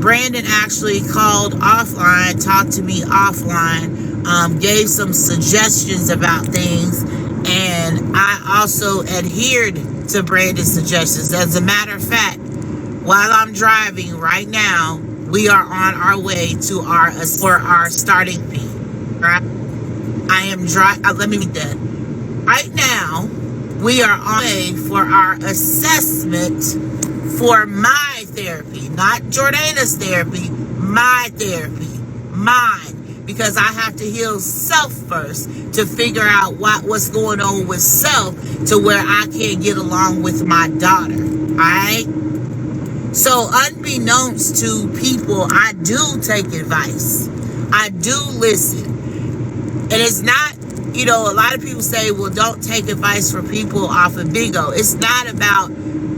Brandon actually called offline, talked to me offline, gave some suggestions about things, and I also adhered to Brandon's suggestions. As a matter of fact, while I'm driving right now, we are on our way to our starting fee. Right? I am driving. Let me read that. Right now, we are on the way for our assessment for my therapy, not Jordana's therapy, my therapy, mine, because I have to heal self first to figure out what's going on with self to where I can't get along with my daughter. All right. So unbeknownst to people, I do take advice. I do listen. And it's not, you know, a lot of people say, well, don't take advice from people off of Bigo. It's not about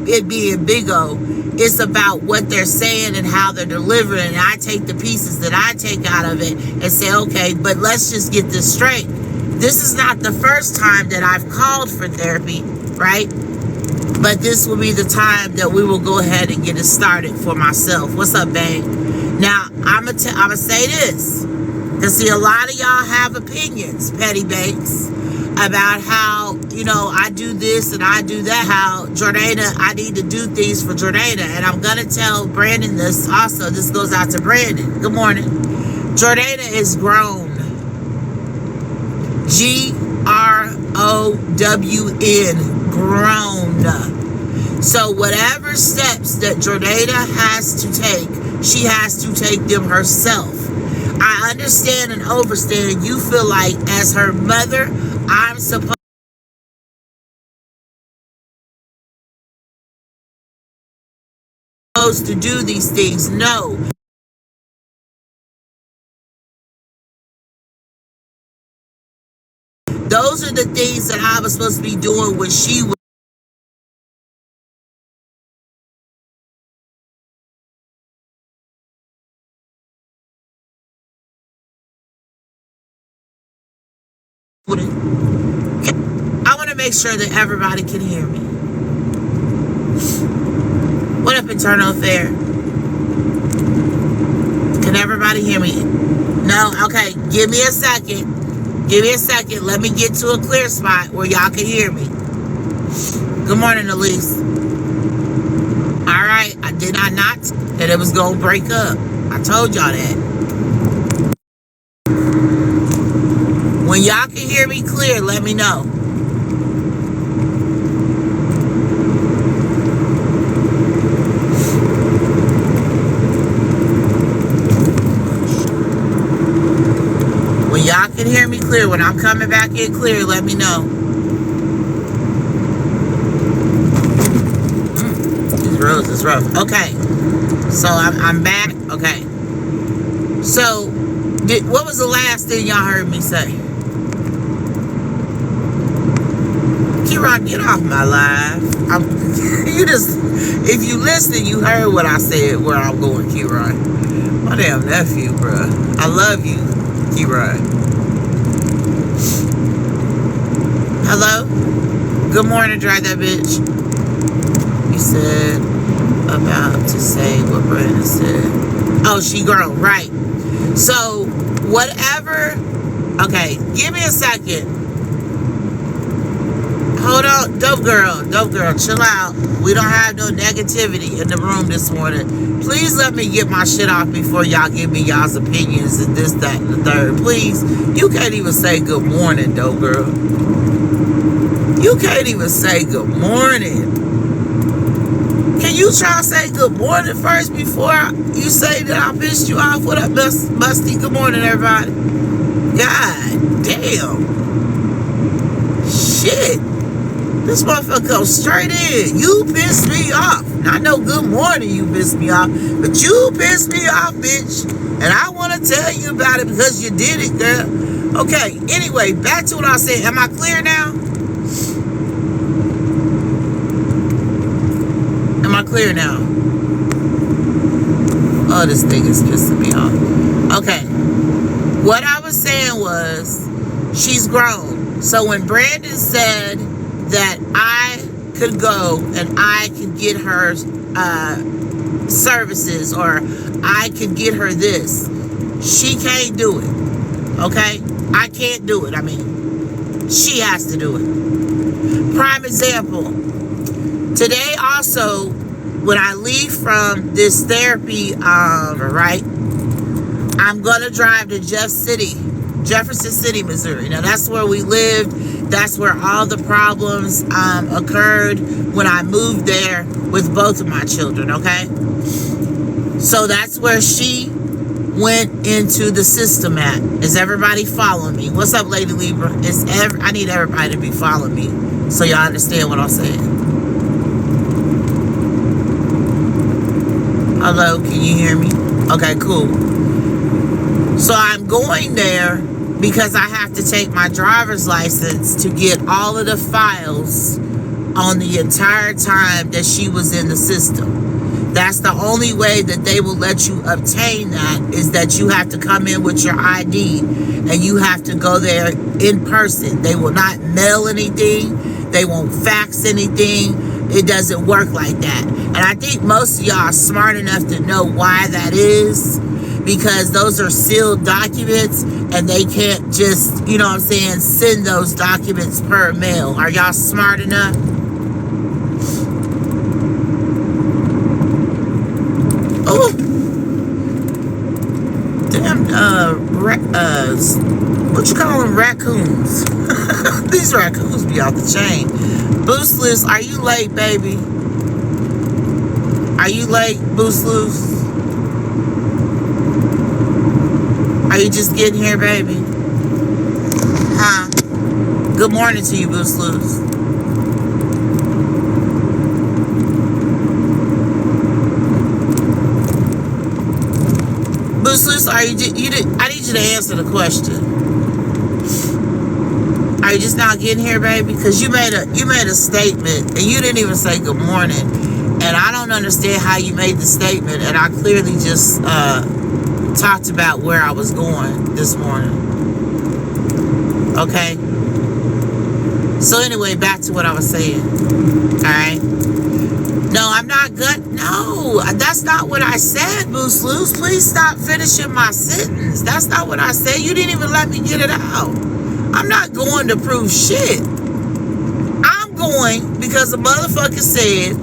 it being Bigo. It's about what they're saying and how they're delivering. And I take the pieces that I take out of it and say, okay, but let's just get this straight. This is not the first time that I've called for therapy, right? But this will be the time that we will go ahead and get it started for myself. What's up, babe? Now, I'm gonna say this. Because, see, a lot of y'all have opinions, Petty Banks, about how, you know, I do this and I do that, how Jordana, I need to do things for Jordana. And I'm going to tell Brandon this also. This goes out to Brandon. Good morning. Jordana is grown. G-R-O-W-N. Grown. So whatever steps that Jordana has to take, she has to take them herself. I understand and understand you feel like as her mother, I'm supposed to do these things. No. Those are the things that I was supposed to be doing when she was I want to make sure that everybody can hear me. What up, Internal Affair? Can everybody hear me? No? Okay, give me a second. Give me a second. Let me get to a clear spot where y'all can hear me. Good morning, Elise. All right, I did not that it was going to break up. I told y'all that. When y'all can hear me clear, let me know. When y'all can hear me clear, when I'm coming back in clear, let me know. These roads is rough. Okay. So I'm back. Okay. So, what was the last thing y'all heard me say? Kieran, get off my live. If you listen, you heard what I said, where I'm going, Kieran. My damn nephew, bruh. I love you, Kieran. Hello? Good morning, drive that bitch. You said about to say what Brandon said. Oh, she grown, right. So, whatever. Okay, give me a second. Hold on, dope girl, chill out. We don't have no negativity in the room this morning. Please let me get my shit off before y'all give me y'all's opinions and this, that, and the third. Please, you can't even say good morning, dope girl. You can't even say good morning. Can you try to say good morning first before you say that I pissed you off? What up, Musty? Good morning, everybody. God damn. Shit. This motherfucker comes straight in. You pissed me off. I know good morning you pissed me off, but you pissed me off, bitch. And I want to tell you about it because you did it, girl. Okay, anyway, back to what I said. Am I clear now? Am I clear now? Oh, this thing is pissing me off. Okay. What I was saying was, she's grown. So when Brandon said that I could go and I could get her services, or I can get her this. She can't do it. Okay? I can't do it. I mean, she has to do it. Prime example. Today also, when I leave from this therapy, right, I'm gonna drive to Jefferson City, Missouri. Now that's where we lived. That's where all the problems occurred when I moved there with both of my children. Okay, so that's where she went into the system at. Is everybody following me? What's up, Lady Libra? I need everybody to be following me so y'all understand what I'm saying. Hello, can you hear me? Okay, cool. So I'm going there because I have to take my driver's license to get all of the files on the entire time that she was in the system. That's the only way that they will let you obtain that, is that you have to come in with your ID and you have to go there in person. They will not mail anything. They won't fax anything. It doesn't work like that. And I think most of y'all are smart enough to know why that is, because those are sealed documents and they can't just, you know what I'm saying, send those documents per mail. Are y'all smart enough? Oh, damn, what you call them, raccoons? These raccoons be off the chain. Boost Loose, are you late, baby? Are you late, Boost Loose? Are you just getting here, baby? Huh? Good morning to you, Boost Loose. Boost Loose, are you I need you to answer the question. Are you just not getting here, baby? Because you made a statement and you didn't even say good morning. And I don't understand how you made the statement. And I clearly just talked about where I was going this morning. Okay? So anyway, back to what I was saying. Alright? No, I'm not good. No, that's not what I said, Boost Loose. Please stop finishing my sentence. That's not what I said. You didn't even let me get it out. I'm not going to prove shit. I'm going because the motherfucker said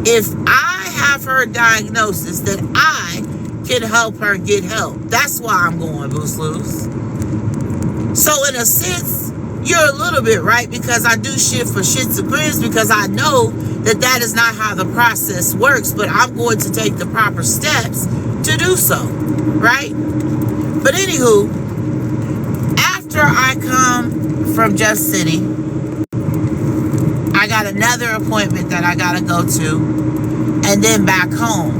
if I have her diagnosis, that I can help her get help. That's why I'm going, Boost Loose. So in a sense, you're a little bit right, because I do shit for shits and grins, because I know that that is not how the process works, but I'm going to take the proper steps to do so, right? But anywho, after I come from Jeff City, I got another appointment that I gotta go to, and then back home.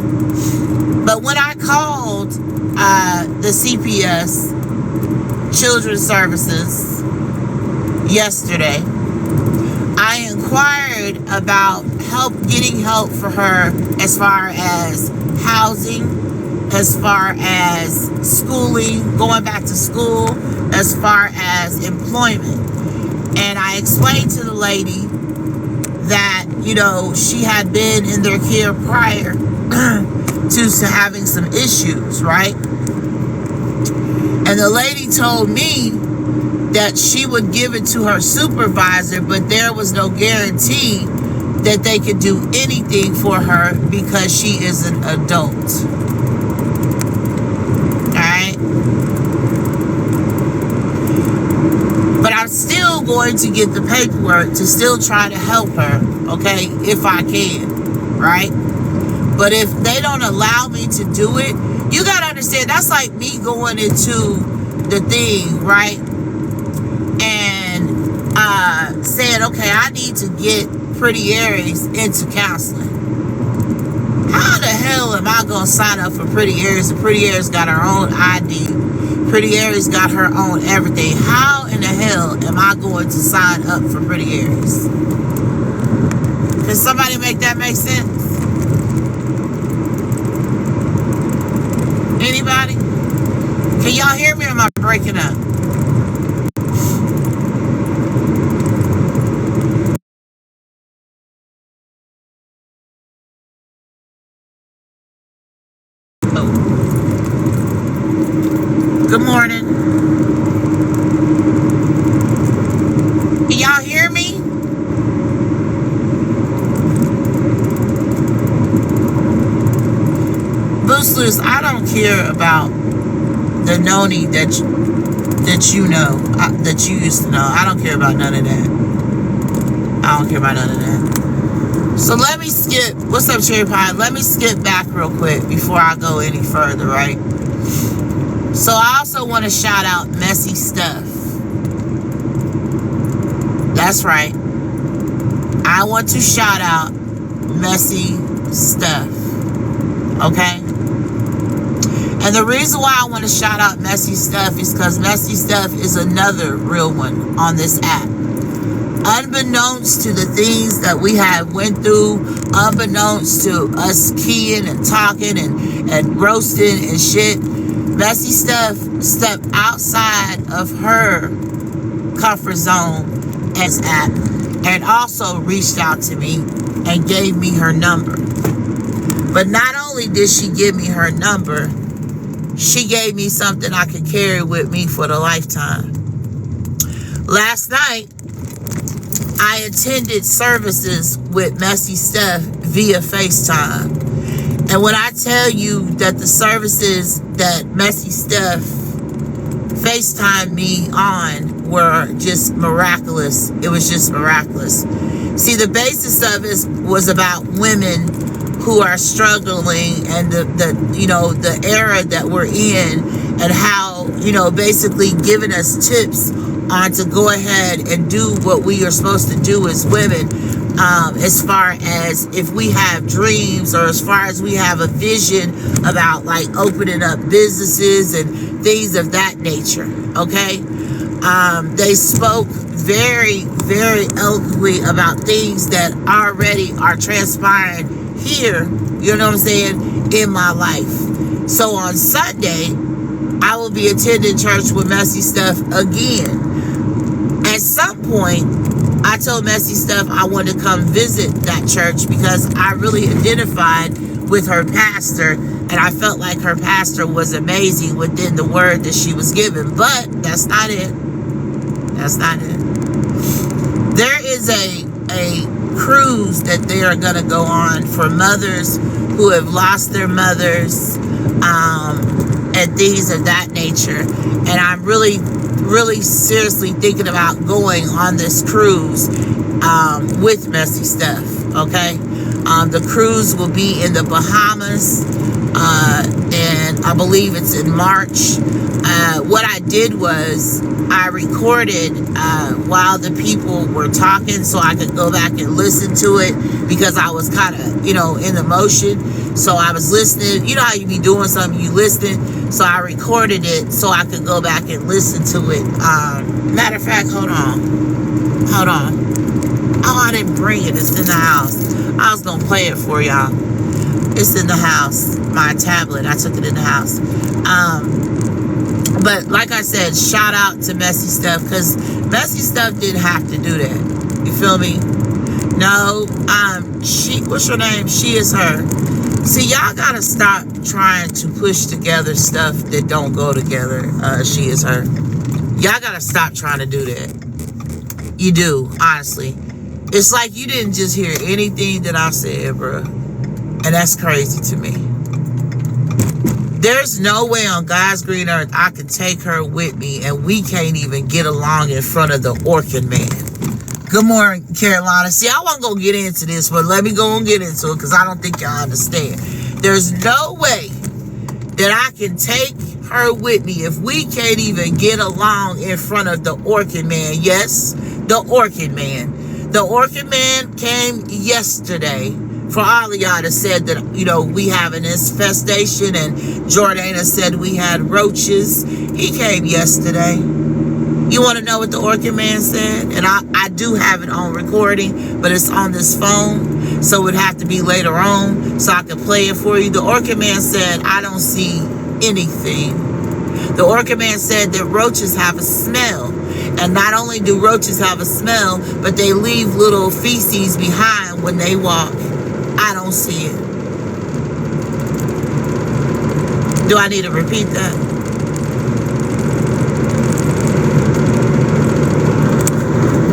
But when I called the CPS Children's Services yesterday, I inquired about getting help for her as far as housing, as far as schooling, going back to school, as far as employment. And I explained to the lady that, you know, she had been in their care prior to having some issues, right? And the lady told me that she would give it to her supervisor, but there was no guarantee that they could do anything for her because she is an adult. Alright? But I'm still going to get the paperwork to still try to help her, okay, if I can, right? But if they don't allow me to do it, you gotta understand, that's like me going into the thing, right? And saying, okay, I need to get Pretty Aries into counseling. How the hell am I gonna sign up for Pretty Aries? And Pretty Aries got her own ID. Pretty Aries got her own everything. How in the hell am I going to sign up for Pretty Aries? Can somebody make that make sense? Anybody? Can y'all hear me or am I breaking up? morning. Can y'all hear me? Boostlers, I don't care about the Nony that you know, that you used to know. I don't care about none of that. I don't care about none of that. So let me skip. What's up, Cherry Pie? Let me skip back real quick before I go any further, right? So I also want to shout out Messy Stuff. That's right. I want to shout out Messy Stuff. Okay? And the reason why I want to shout out Messy Stuff is because Messy Stuff is another real one on this app. Unbeknownst to the things that we have went through, unbeknownst to us keying and talking and roasting and shit, Messy Stuff stepped outside of her comfort zone as app and also reached out to me and gave me her number. But not only did she give me her number, she gave me something I could carry with me for the lifetime. Last night, I attended services with Messy Stuff via FaceTime. And when I tell you that the services that Messy Stuff FaceTimed me on were just miraculous. It was just miraculous. See, the basis of it was about women who are struggling and the era that we're in and how, basically giving us tips on to go ahead and do what we are supposed to do as women, as far as if we have dreams or as far as we have a vision about like opening up businesses and things of that nature. Okay. They spoke very, very eloquently about things that already are transpiring here, you know what I'm saying, in my life. So on Sunday, I will be attending church with Messy Stuff again. At some point, I told Messy Stuff I wanted to come visit that church because I really identified with her pastor, and I felt like her pastor was amazing within the word that she was given. But that's not it. That's not it. There is a cruise that they are going to go on for mothers who have lost their mothers, and things of that nature. And I'm really seriously thinking about going on this cruise with Messy Stuff. Okay, the cruise will be in the Bahamas, and I believe it's in March. What I did was I recorded while the people were talking so I could go back and listen to it because I was kind of, in the motion. So I was listening. You know how you be doing something, you listening. So I recorded it so I could go back and listen to it. Matter of fact, hold on. Oh, I didn't bring it. It's in the house. I was going to play it for y'all. It's in the house. My tablet. I took it in the house. But like I said, shout out to Messy Stuff because Messy Stuff didn't have to do that. You feel me? No, what's her name? She is her. See, y'all gotta stop trying to push together stuff that don't go together. She is her. Y'all gotta stop trying to do that. You do, honestly. It's like you didn't just hear anything that I said, bro. And that's crazy to me. There's no way on God's green earth I can take her with me and we can't even get along in front of the Orkin man. Good morning, Carolina. See, I wasn't going to get into this, but let me go and get into it because I don't think y'all understand. There's no way that I can take her with me if we can't even get along in front of the Orkin man. Yes, the Orkin man. The Orkin man came yesterday. For all of y'all that said that, we have an infestation and Jordana said we had roaches. He came yesterday. You want to know what the Orkin man said? And I do have it on recording, but it's on this phone. So it would have to be later on so I can play it for you. The Orkin man said, I don't see anything. The Orkin man said that roaches have a smell. And not only do roaches have a smell, but they leave little feces behind when they walk. I don't see it. Do I need to repeat that?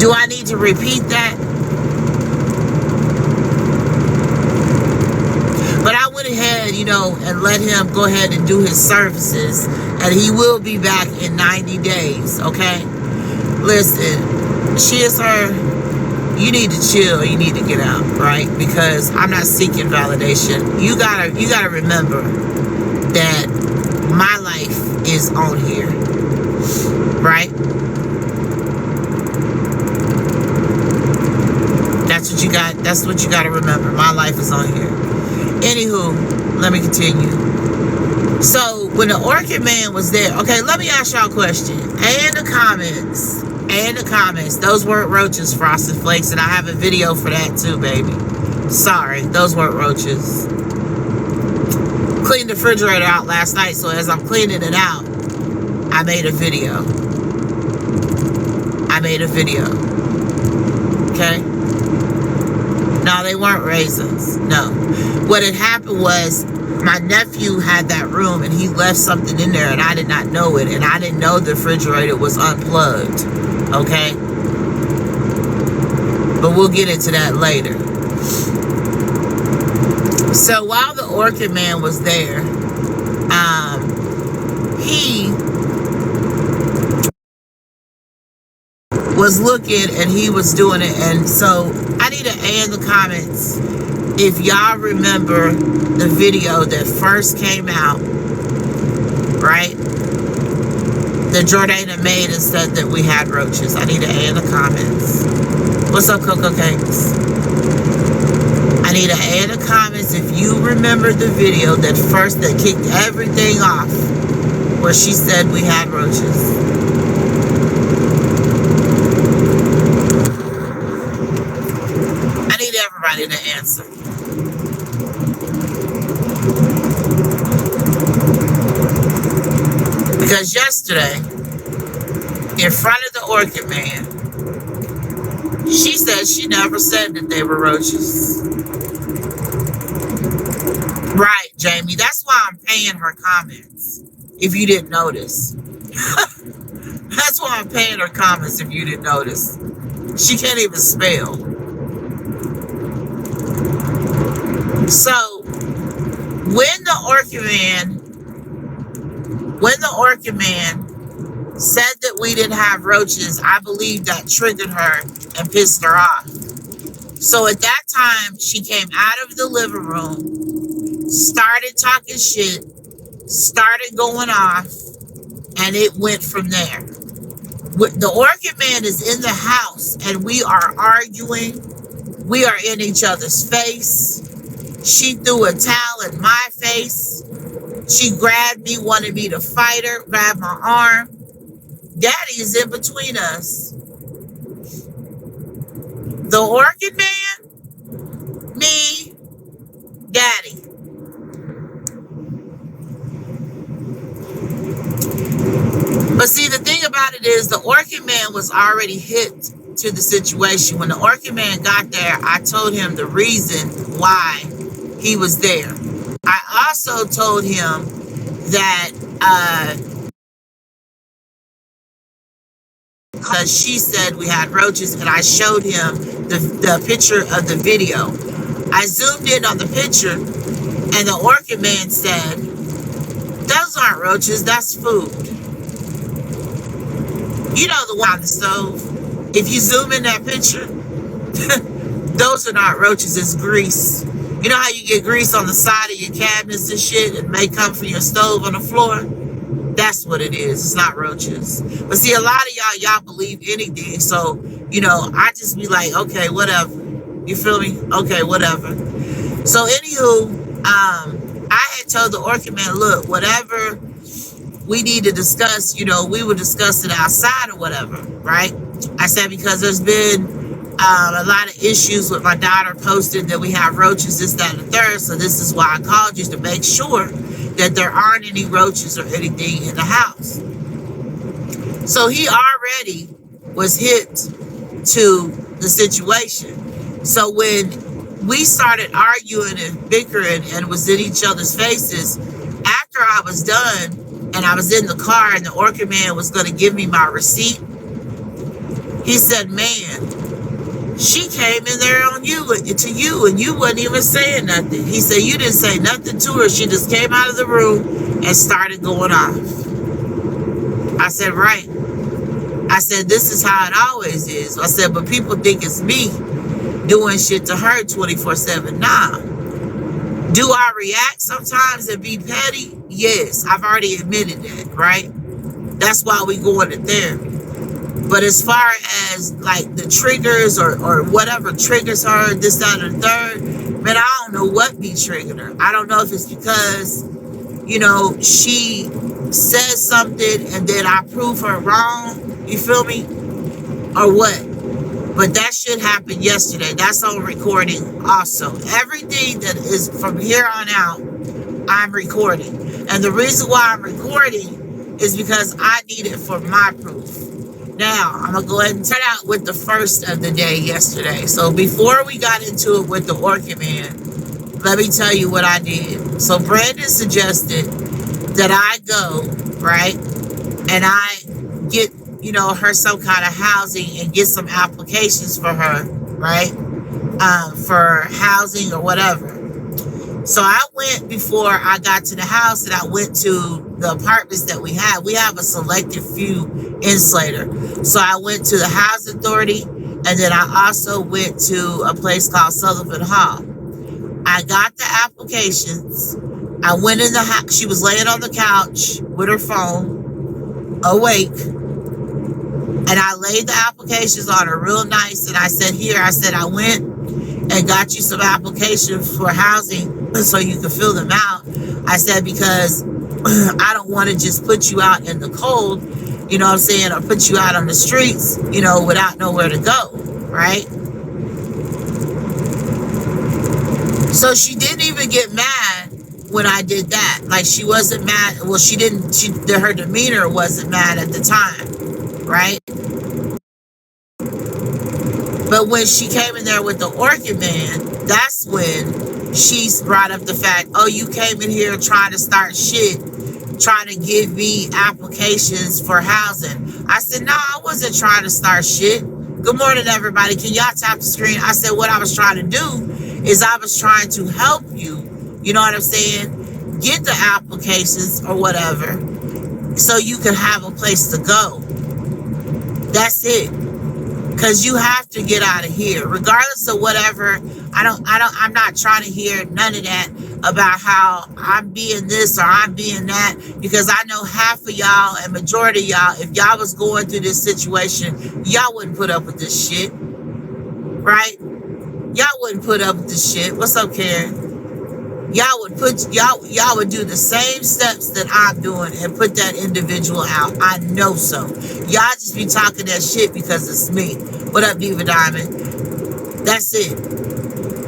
Do I need to repeat that? But I went ahead, you know, and let him go ahead and do his services. And he will be back in 90 days, okay? Listen, she is her. You need to chill. You need to get out, right? Because I'm not seeking validation. You gotta remember that my life is on here, right? That's what you got to remember. My life is on here. Anywho, let me continue. So when the Orkin man was there, okay, let me ask y'all a question. And the comments, those weren't roaches, Frosted Flakes, and I have a video for that too, baby. Sorry, those weren't roaches. Cleaned the refrigerator out last night, so as I'm cleaning it out, I made a video. Okay? No, they weren't raisins. No. What had happened was my nephew had that room and he left something in there and I did not know it. And I didn't know the refrigerator was unplugged. Okay? But we'll get into that later. So while the Orkin man was there, he was looking and he was doing it. And so I need an A in the comments if y'all remember the video that first came out, right? That Jordana made and said that we had roaches. I need an A in the comments. What's up, Cocoa Cakes? I need an A in the comments if you remember the video that kicked everything off, where she said we had roaches. I need everybody to answer. Because yesterday, in front of the Orkin man, she said she never said that they were roaches. Right, Jamie. That's why I'm paying her comments, if you didn't notice. That's why I'm paying her comments, if you didn't notice. She can't even spell. So, when the Orkin man said that we didn't have roaches, I believe that triggered her and pissed her off. So at that time, she came out of the living room, started talking shit, started going off, and it went from there. The Orkin man is in the house, and we are arguing. We are in each other's face. She threw a towel in my face. She grabbed me, wanted me to fight her, grabbed my arm. Daddy is in between us. The Orkin man, me, Daddy. But see, the thing about it is the Orkin man was already hit to the situation. When the Orkin man got there, I told him the reason why he was there. I also told him that because she said we had roaches, and I showed him the picture of the video. I zoomed in on the picture, and the Orkin man said, "Those aren't roaches, that's food." You know, the one on the stove. If you zoom in that picture, those are not roaches, it's grease. You know how you get grease on the side of your cabinets and shit, and may come from your stove on the floor? That's what it is. It's not roaches. But see, a lot of y'all believe anything. So, you know, I just be like, okay, whatever. You feel me? Okay, whatever. So, anywho, I had told the Orkin man, look, whatever we need to discuss, you know, we would discuss it outside or whatever, right? I said, because there's been a lot of issues with my daughter posting that we have roaches, this, that, and the third. So this is why I called you, to make sure that there aren't any roaches or anything in the house. So he already was hit to the situation. So when we started arguing and bickering and was in each other's faces, after I was done and I was in the car and the Orkin man was going to give me my receipt, He said, man, she came in there on you, to you, and you wasn't even saying nothing. He said, you didn't say nothing to her. She just came out of the room and started going off. I said, right. I said, this is how it always is. I said, but people think it's me doing shit to her 24/7. Nah. Do I react sometimes and be petty? Yes, I've already admitted that, right? That's why we going it there. But as far as like the triggers or whatever triggers her, this, that, or the third, man, I don't know what be triggering her. I don't know if it's because, you know, she says something and then I prove her wrong. You feel me? Or what? But that shit happened yesterday. That's on recording also. Everything that is from here on out, I'm recording. And the reason why I'm recording is because I need it for my proof. Now, I'm going to go ahead and start out with the first of the day yesterday. So before we got into it with the Orkin man, let me tell you what I did. So Brandon suggested that I go, right, and I get, you know, her some kind of housing and get some applications for her, right, for housing or whatever. So I went before I got to the house and I went to the apartments that we have. We have a selected few in Slater. So I went to the housing authority and then I also went to a place called Sullivan Hall. I got the applications. I went in the house. She was laying on the couch with her phone, awake. And I laid the applications on her real nice. And I said, here, I said, I went and got you some applications for housing so you can fill them out. I said, because I don't want to just put you out in the cold, you know what I'm saying, or put you out on the streets, you know, without nowhere to go, right? So she didn't even get mad when I did that. Like, she wasn't mad. Well, she didn't, her demeanor wasn't mad at the time, right? But when she came in there with the Orkin man, that's when she brought up the fact, oh, you came in here trying to start shit, trying to give me applications for housing. I said, no, I wasn't trying to start shit. Good morning, everybody. Can y'all tap the screen? I said, what I was trying to do is I was trying to help you, you know what I'm saying, get the applications or whatever so you can have a place to go. That's it. Because you have to get out of here, regardless of whatever. I'm not trying to hear none of that about how I'm being this or I'm being that, because I know half of y'all and majority of y'all, if y'all was going through this situation, y'all wouldn't put up with this shit, right? Y'all wouldn't put up with this shit. What's up, Karen? Y'all would do the same steps that I'm doing and put that individual out. I know so. Y'all just be talking that shit because it's me. What up, Diva Diamond? That's it.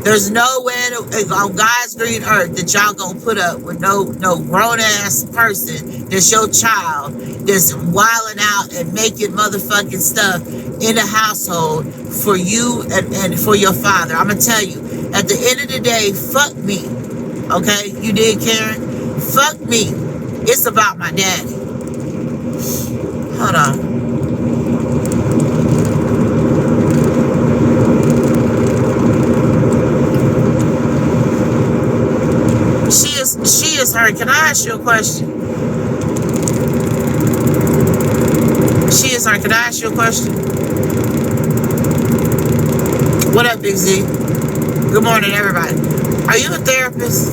There's no way on God's green earth that y'all gonna put up with no grown ass person that's your child that's wilding out and making motherfucking stuff in the household for you and for your father. I'm gonna tell you, at the end of the day, fuck me. Okay, you did, Karen? Fuck me. It's about my daddy. Hold on. She is her. Can I ask you a question? She is her. Can I ask you a question? What up, Big Z? Good morning, everybody. Are you a therapist?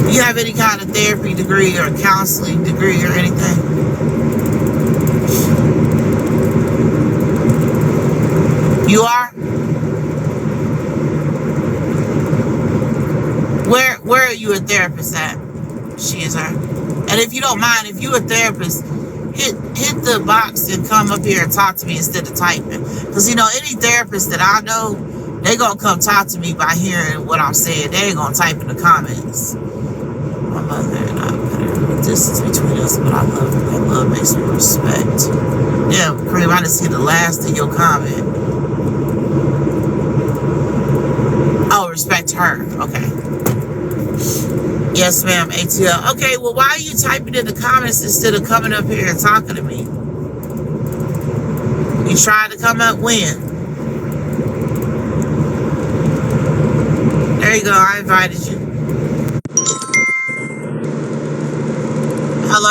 Do you have any kind of therapy degree or counseling degree or anything? You are? Where are you a therapist at? She is her. And if you don't mind, if you're a therapist, hit the box and come up here and talk to me instead of typing. Because, you know, any therapist that I know, they going to come talk to me by hearing what I'm saying. They ain't going to type in the comments. My mother and I put a distance between us, but I love her. That love makes me respect. Yeah, Kareem, I didn't see the last of your comment. Oh, respect her. Okay. Yes, ma'am, ATL. Okay, well, why are you typing in the comments instead of coming up here and talking to me? You tried to come up when? There you go. I invited you.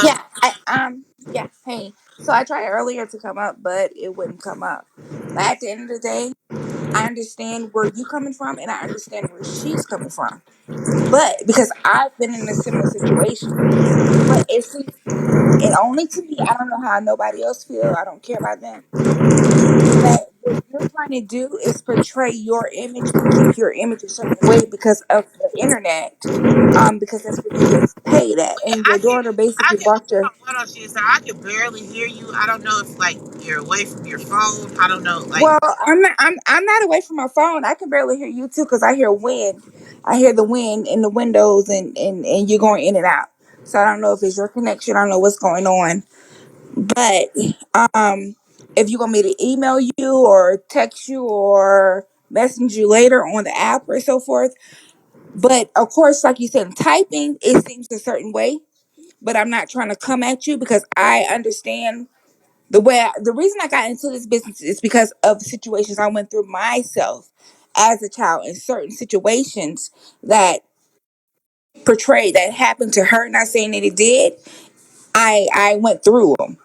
Yeah, Hello? yeah, hey. So I tried earlier to come up, but it wouldn't come up. But at the end of the day, I understand where you coming from and I understand where she's coming from. But because I've been in a similar situation. But it seems and only to me, I don't know how nobody else feel. I don't care about them. That what you're trying to do is portray your image and keep your image a certain way because of the internet. Because that's where you get paid at. Wait, And your daughter basically brought your hold on, Sheila. I can barely hear you. I don't know if, like, you're away from your phone. I don't know, like, Well, I'm not away from my phone. I can barely hear you too because I hear wind. I hear the wind in the windows and you're going in and out. So I don't know if it's your connection. I don't know what's going on. But um, if you want me to email you or text you or message you later on the app or so forth. But of course, like you said, typing it seems a certain way. But I'm not trying to come at you because I understand the reason I got into this business is because of situations I went through myself as a child in certain situations that portrayed that happened to her. Not saying that it did. I went through them,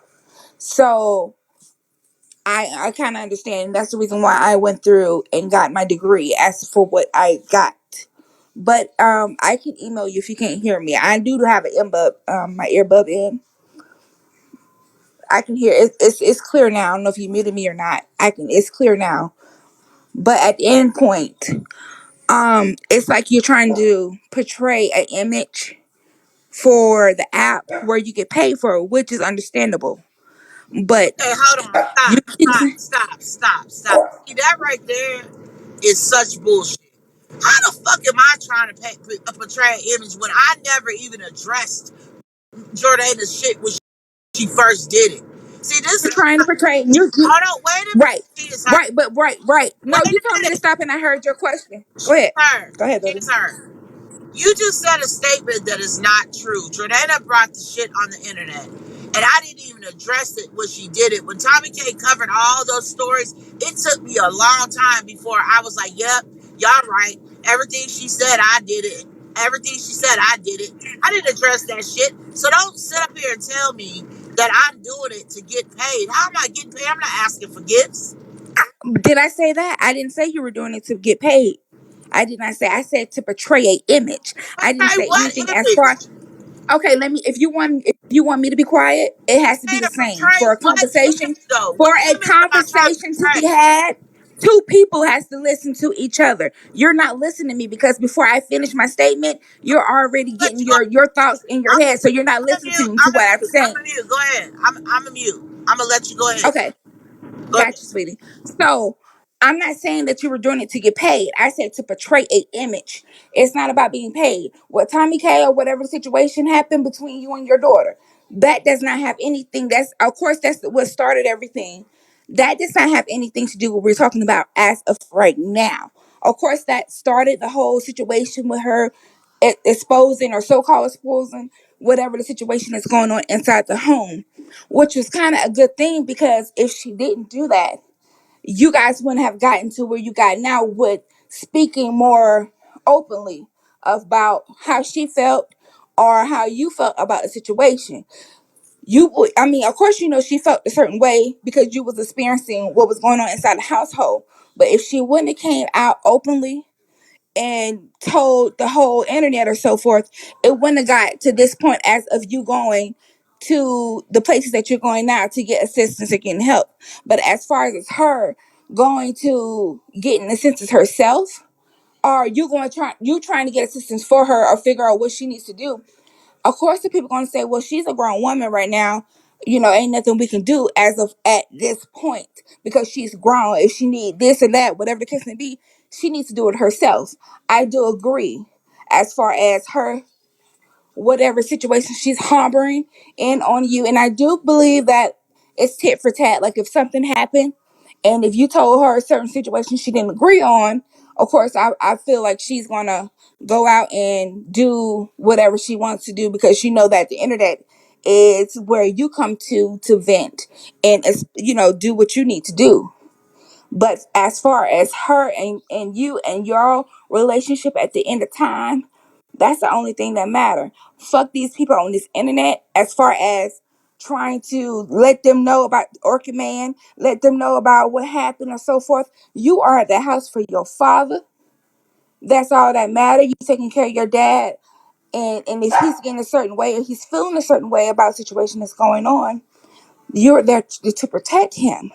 so I kind of understand. That's the reason why I went through and got my degree as for what I got. But I can email you if you can't hear me. I do have an earbud, my earbud in. I can hear it's clear now. I don't know if you muted me or not. I can. It's clear now. But at the end point, it's like you're trying to portray an image for the app where you get paid for it, which is understandable. But hey, hold on. you keep saying, Stop. See, that right there is such bullshit. How the fuck am I trying to portray an image when I never even addressed Jordana's shit when she first did it? See, this you're is trying to portray you hold on, wait a right, minute. She is her. right, but right. No, Wait you a told me to minute. stop and I heard your question. Go She's ahead. her. Go ahead, baby. She's her. You just said a statement that is not true. Jordana brought the shit on the internet. And I didn't even address it when she did it. When Tommy K covered all those stories, it took me a long time before I was like, yep, y'all right. Everything she said, I did it. Everything she said, I did it. I didn't address that shit. So don't sit up here and tell me that I'm doing it to get paid. How am I getting paid? I'm not asking for gifts. Did I say that? I didn't say you were doing it to get paid. I did not say. I said to portray a image. I didn't Okay, say what anything as far. image? Okay, let me. If you want me to be quiet, it has to be Saying the to same portray for a what conversation. image though? For What a image am I trying to conversation to be portray? had, two people has to listen to each other. You're not listening to me because before I finish my statement, you're already Let getting you go. your thoughts in your head, so you're not I'm a listening mute. to what I'm saying. I'm a mute. Go ahead. I'm a mute. I'm gonna let you go ahead. Okay. Go ahead. Gotcha, sweetie. So I'm not saying that you were doing it to get paid. I said to portray a image. It's not about being paid. What Tommy K or whatever situation happened between you and your daughter, that does not have anything. That's of course that's what started everything. That does not have anything to do with what we're talking about as of right now. Of course, that started the whole situation with her exposing or so-called exposing whatever the situation is going on inside the home, which was kind of a good thing because if she didn't do that, you guys wouldn't have gotten to where you got now with speaking more openly about how she felt or how you felt about the situation. I mean, of course, she felt a certain way because you was experiencing what was going on inside the household. But if she wouldn't have came out openly and told the whole internet or so forth, it wouldn't have got to this point as of you going to the places that you're going now to get assistance or getting help. But as far as it's her going to getting assistance herself, or you trying to get assistance for her or figure out what she needs to do, of course the people are going to say, well, she's a grown woman right now, ain't nothing we can do as of at this point because she's grown. If she need this and that, whatever the case may be, she needs to do it herself. I do agree as far as her whatever situation she's harboring in on you, and I do believe that it's tit for tat. Like if something happened And if you told her a certain situation she didn't agree on, of course, I feel like she's gonna go out and do whatever she wants to do, because you know that the internet is where you come to vent and do what you need to do. But as far as her and you and your relationship at the end of time, that's the only thing that matter. Fuck these people on this internet as far as trying to let them know about Orchid Man, let them know about what happened and so forth. You are at the house for your father. That's all that matter. You taking care of your dad. And if he's getting a certain way or he's feeling a certain way about a situation that's going on, you're there to protect him.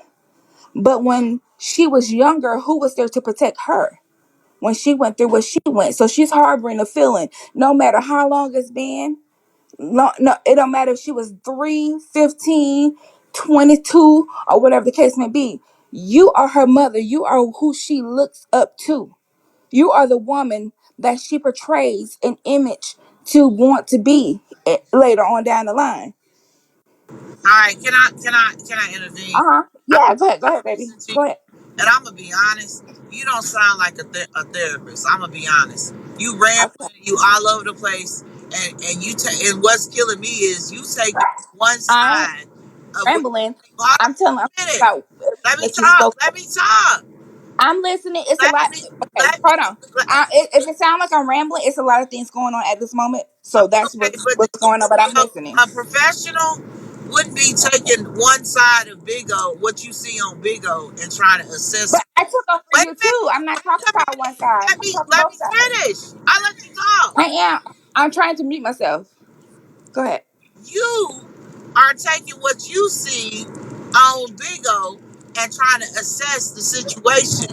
But when she was younger, who was there to protect her when she went through what she went? So she's harboring a feeling, no matter how long it's been. No, no, it don't matter if she was 3, 15, 22, or whatever the case may be. You are her mother. You are who she looks up to. You are the woman that she portrays an image to want to be later on down the line. All right, can I intervene? Uh huh. I, Yeah. Go ahead. Go I ahead, baby. listen to you, Go ahead. and I'm gonna be honest. You don't sound like a therapist. I'm gonna be honest. You Okay. rambling, you all over the place, and and what's killing me is you taking one I ain't side of what. rambling. Hold on I'm a minute. about Let everything me that you talk. spoke Let of. me talk. I'm listening. It's a Let lot. me. Okay, Let me. hold on. Let, If it sounds like I'm rambling, it's a lot of things going on at this moment. So that's okay, but what's going on. But I'm listening. a professional wouldn't be taking one side of Big O, what you see on Big O, and trying to assess. But I took over Wait you a minute. too. I'm not talking Wait a about one minute. side. Let I'm me talking let both me sides. finish. I let you talk. I am. I'm trying to mute myself. Go ahead. You are taking what you see on Big O and trying to assess the situation.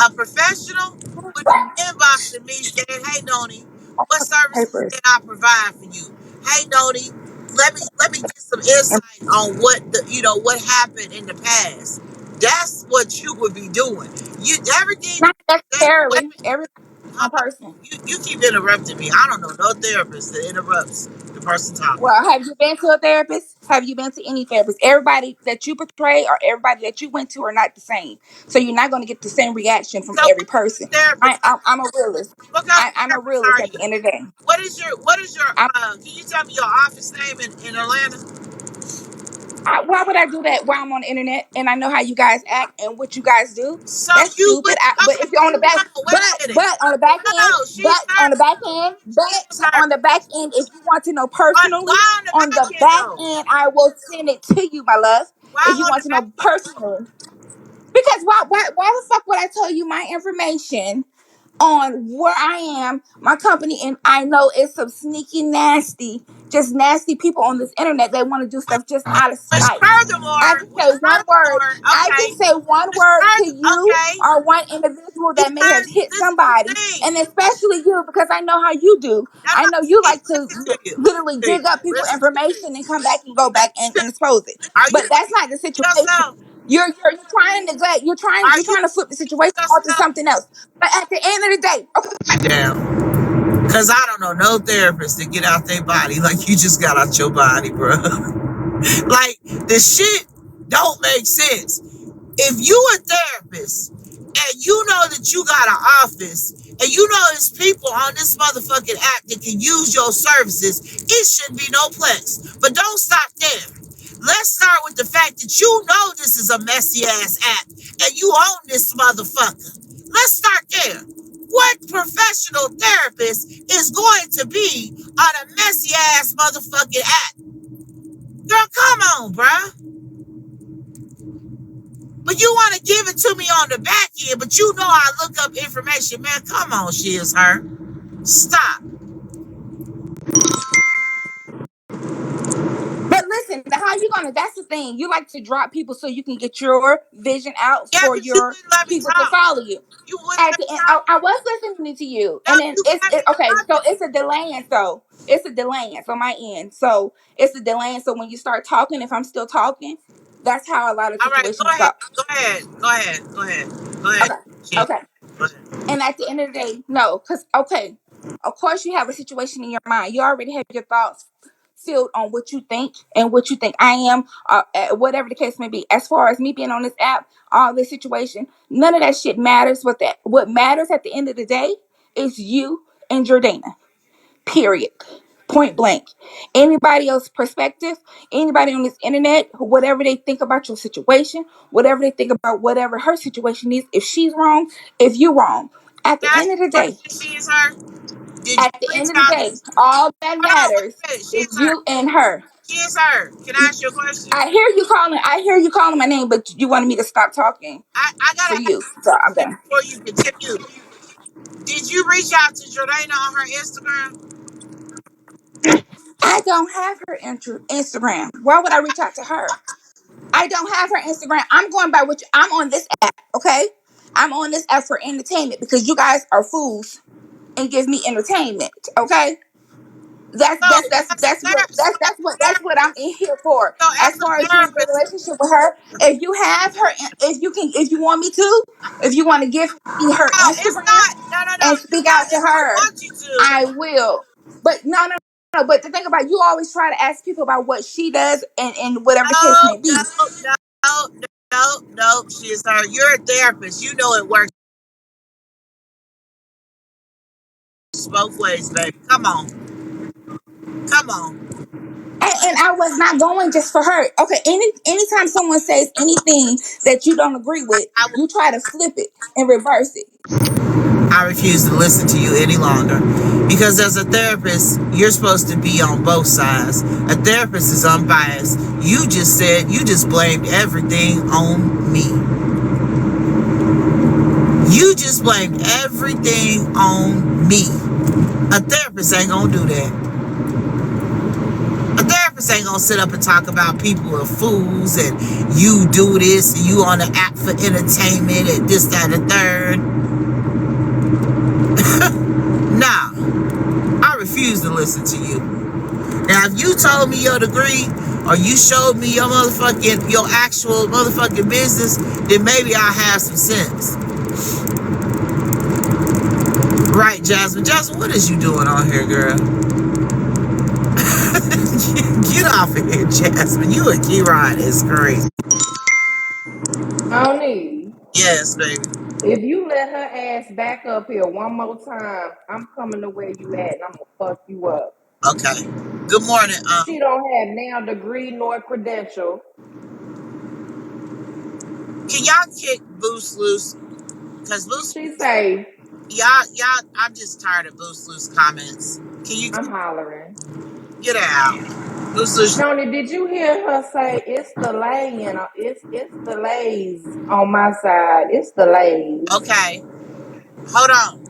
A professional would be inboxing me saying, "Hey, Nony, what services Papers. can I provide for you? Hey, Nony, let me get some insight on what what happened in the past." That's what you would be doing. You everything Not that wait necessarily. a minute, Every one person. you keep interrupting me. I don't know no therapist that interrupts the person talking. Well, have you been to a therapist? Have you been to any therapist? Everybody that you portray or everybody that you went to are not the same. So you're not going to get the same reaction from So every what kind person. of therapist? I'm a realist. What kind of I'm a therapist realist are at you? the end of the day. What is your I'm, can you tell me your office name in Atlanta? why would I do that while I'm on the internet and I know how you guys act and what you guys do? So That's you stupid. would But if you're on the back, no, wait a minute. but on the back No, end, no, she's her. She is her. on the back end, if you want to know Why personally, on the on back the end back though? end, I will send it to you, my love. Why If you on want the to back know end? personally. Because why the fuck would I tell you my information on where I am, my company, and I know it's some sneaky, nasty, just nasty people on this internet that want to do stuff just out of Which spite. I furthermore, can say one word. I can okay. say one Which word to further, you okay. or one individual You that may have guys, hit this is the somebody, thing. and especially you because I know how you do. No, I no, know you see, like to listen to you. literally Listen to you. dig up people Listen to you. information and come back and go back Listen to and expose it. you. Are you But that's not the putting situation. yourself? You're trying to neglect. Are You're you trying to flip the situation putting onto yourself something else. But at the end of the day, okay, down? Cause I don't know no therapist to get out their body like you just got out your body, bro. Like the shit don't make sense. If you a therapist and you know that you got an office and you know there's people on this motherfucking app that can use your services, it should be no place. But don't stop there. Let's start with the fact that you know this is a messy ass app and you own this motherfucker. Let's start there. What professional therapist is going to be on a messy ass motherfucking app? Girl, come on, bruh. But you want to give it to me on the back end, but you know I look up information. Man, come on, she is her. Stop. but listen, how you gonna? That's the thing. You like to drop people so you can get your vision out Yeah, for but you your wouldn't let me people to talk. follow you. You wouldn't At let the me end, talk. I was listening to you, No, and then you kept okay. So interrupting me. it's a delaying. So it's a delaying on my end. So it's a delaying. So when you start talking, if I'm still talking, that's how a lot of All right, go situations go. ahead. Go ahead. Go ahead. Go ahead. Go ahead. Okay, Shit. okay. Go ahead. And at the end of the day, no, because okay, of course you have a situation in your mind. You already have your thoughts field on what you think and what you think I am, whatever the case may be. As far as me being on this app, all this situation, none of that shit matters. What matters at the end of the day is you and Jordana. Period. Point blank. Anybody else's perspective, anybody on this internet, whatever they think about your situation, whatever they think about whatever her situation is, if she's wrong, if you're wrong. At Can the I ask end you of the a question? day, She is her. Did you at the reach end of the out? day, all that Hold on, matters wait a minute. She is is her. you and her. She is her. Can I ask you a question? I hear you calling my name, but you wanted me to stop talking I for gotta you. ask you So a I'm question done. before you continue. Did you reach out to Jordana on her Instagram? I don't have her Instagram. Why would I reach out to her? I don't have her Instagram. I'm going by which I'm on this app, okay? I'm on this app for entertainment because you guys are fools and give me entertainment, okay? That's So that's that's as a that's what therapist, that's what I'm in here for. so As as a far as you in a good therapist, relationship with her, if you have her, if you want me to, if you want to give me her no, it's Instagram not. No, no, no. and You're speak not. out to If I her, want you to, I will. But no. But the thing about you always try to ask people about what she does and whatever the case no, may be. no, no, no, no. She is her. You're a therapist. You know it works both ways, baby. Come on, come on. And I was not going just for her. Okay, anytime someone says anything that you don't agree with, I will. you try to flip it and reverse it. I refuse to listen to you any longer. Because as a therapist, you're supposed to be on both sides. A therapist is unbiased. You just blamed everything on me. You just blamed everything on me. A therapist ain't gonna do that. A therapist ain't gonna sit up and talk about people are fools and you do this and you on the app for entertainment and this, that, and the third. Nah, I refuse to listen to you. Now, if you told me your degree or you showed me your actual motherfucking business, then maybe I'll have some sense. Right, Jasmine? Jasmine, what is you doing on here, girl? Get off of here, Jasmine. You and Kieran is crazy. Nony, Yes, baby. if you let her ass back up here one more time, I'm coming to where you at and I'm gonna fuck you up. Okay. Good morning. She don't have now degree nor credential. Can y'all kick Boost loose? Cause Boost, She say, I'm just tired of Boost loose comments. Can you I'm hollering. get out? Boost loose. Nony, did you hear her say it's the lay and it's the lays on my side? It's the lays. Okay. Hold on.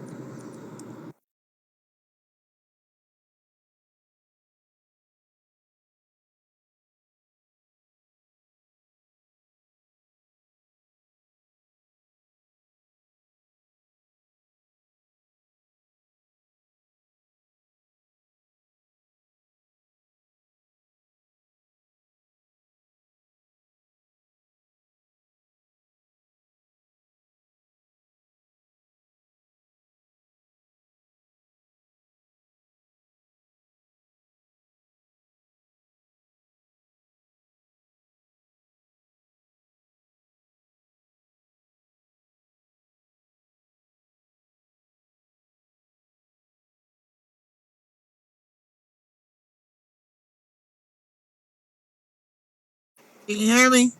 Can you hear me?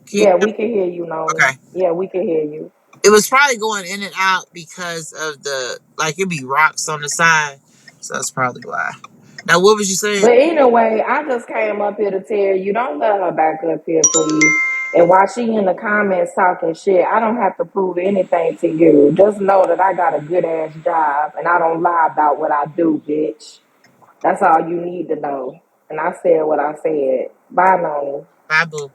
Can you Yeah, hear we can hear you, me? Nony. Okay. Yeah, we can hear you. It was probably going in and out because of it'd be rocks on the side. So that's probably why. Now, what was you saying? But anyway, I just came up here to tell you, don't let her back up here, please. And while she in the comments talking shit, I don't have to prove anything to you. Just know that I got a good ass job and I don't lie about what I do, bitch. That's all you need to know. And I said what I said. Bye, Noni. Bye, boo.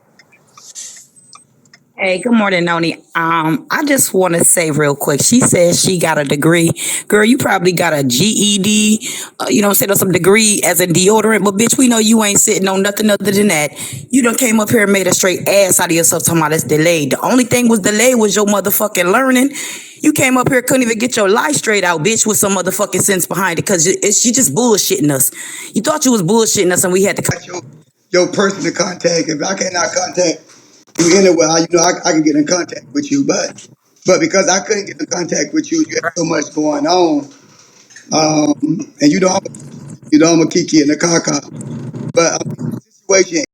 Hey, good morning, Nony. I just want to say real quick. She says she got a degree. Girl, you probably got a GED. Say some degree as a deodorant, but bitch, we know you ain't sitting on nothing other than that. You done came up here and made a straight ass out of yourself talking about it's delayed. The only thing was delayed was your motherfucking learning. You came up here, couldn't even get your life straight out, bitch, with some motherfucking sense behind it, because she just bullshitting us. You thought you was bullshitting us, and we had to. Your person to contact. If I cannot contact you anywhere, I can get in contact with you. But because I couldn't get in contact with you, you had so much going on. And I'm a Kiki in the car. But situation